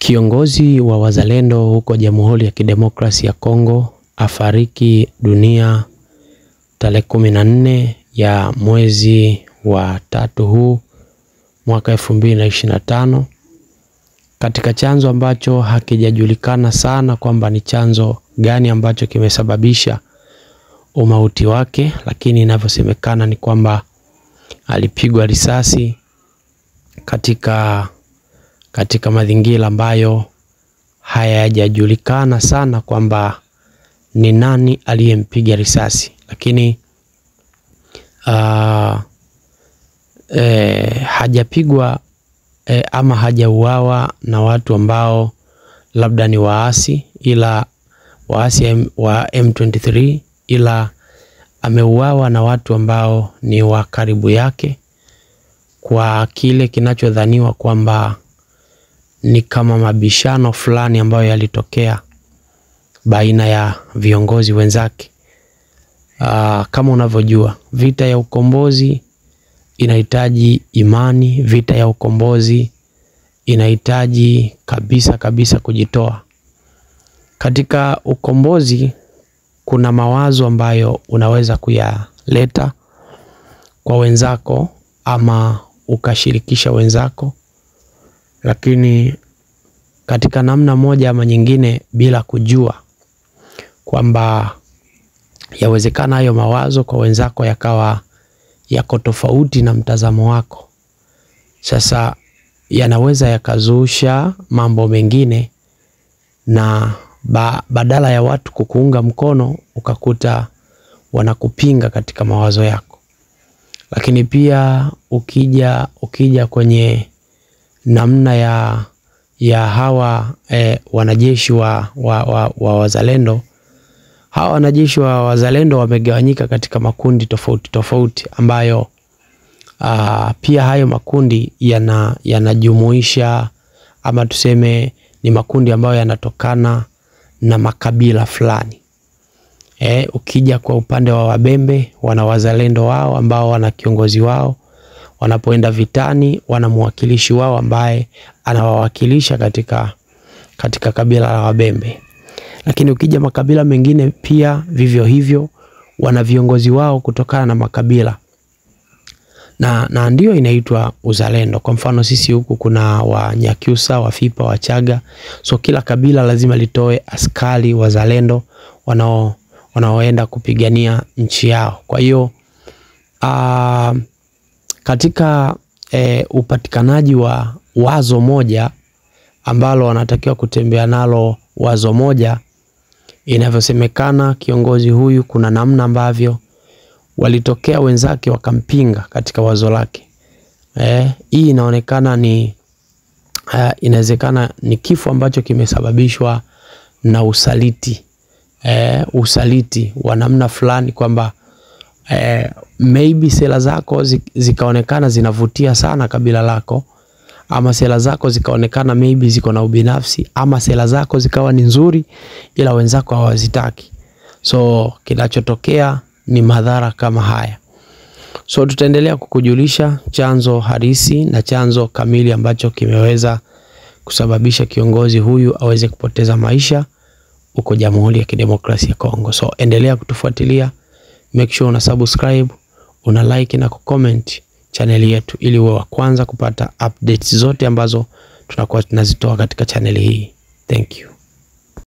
Kiongozi wa wazalendo huko Jamhuri ya Kidemokrasia ya Kongo afariki dunia tarehe 14 ya mwezi wa 3 huu mwaka 2025 katika chanzo ambacho hakijajulikana sana kwamba ni chanzo gani ambacho kimesababisha umauti wake, lakini inavyosemekana ni kwamba alipigwa risasi katika mazingira ambayo hayajajulikana sana kwamba ni nani aliyempiga risasi, lakini hajapigwa ama hajauawa na watu ambao labda ni waasi, ila waasi wa M23, ila ameuawa na watu ambao ni wa karibu yake, kwa kile kinachodhaniwa kwamba ni kama mabishano fulani ambayo yalitokea baina ya viongozi wenzake. Kama unavyojua, vita ya ukombozi inahitaji imani, vita ya ukombozi inahitaji kabisa kujitoa. Katika ukombozi kuna mawazo ambayo unaweza kuyaleta kwa wenzako ama ukashirikisha wenzako, lakini katika namna moja ama nyingine bila kujua kwamba yawezekana hayo mawazo kwa wenzako yakawa yako tofauti na mtazamo wako. Sasa yanaweza yakazusha mambo mengine, na badala ya watu kukuunga mkono ukakuta wanakupinga katika mawazo yako. Lakini pia ukija kwenye namna ya hawa wanajeshi wa wazalendo, hawa wanajeshi wa wazalendo wamegawanyika katika makundi tofauti ambayo pia hayo makundi yanajumuisha ama tuseme ni makundi ambayo yanatokana na makabila fulani. Ukija kwa upande wa Wabembe, wana wazalendo wao ambao wana kiongozi wao, wanapoenda vitani wana mwakilishi wao ambaye anawawakilisha katika kabila la Wabembe. Lakini ukija makabila mengine pia vivyo hivyo wana viongozi wao kutokana na makabila, na ndio inaitwa uzalendo. Kwa mfano sisi huku kuna Wanyakyusa, Wafipa, Wachaga, so kila kabila lazima litoe askari wazalendo wanaoenda kupigania nchi yao. Kwa hiyo katika upatikanaji wa wazo moja ambalo wanatakiwa kutembea nalo, wazo moja, inavyosemekana kiongozi huyu kuna namna ambavyo walitokea wenzake wakampinga katika wazo lake. Hii inaonekana inawezekana ni kifo ambacho kimesababishwa na usaliti. Usaliti wa namna fulani kwamba maybe sera zako zikaonekana zinavutia sana kabila lako, ama sera zako zikaonekana maybe ziko na ubinafsi, ama sera zako zikawa ni nzuri ila wenzako hawazitaki. So kinachotokea ni madhara kama haya. So tutaendelea kukujulisha chanzo halisi na chanzo kamili ambacho kimeweza kusababisha kiongozi huyu aweze kupoteza maisha huko Jamhuri ya Kidemokrasia ya Kongo. So endelea kutufuatilia, make sure una subscribe, una like na kucomment channel yetu ili uwe wa kwanza kupata updates zote ambazo tunakuwa tunazitoa katika channel hii. Thank you.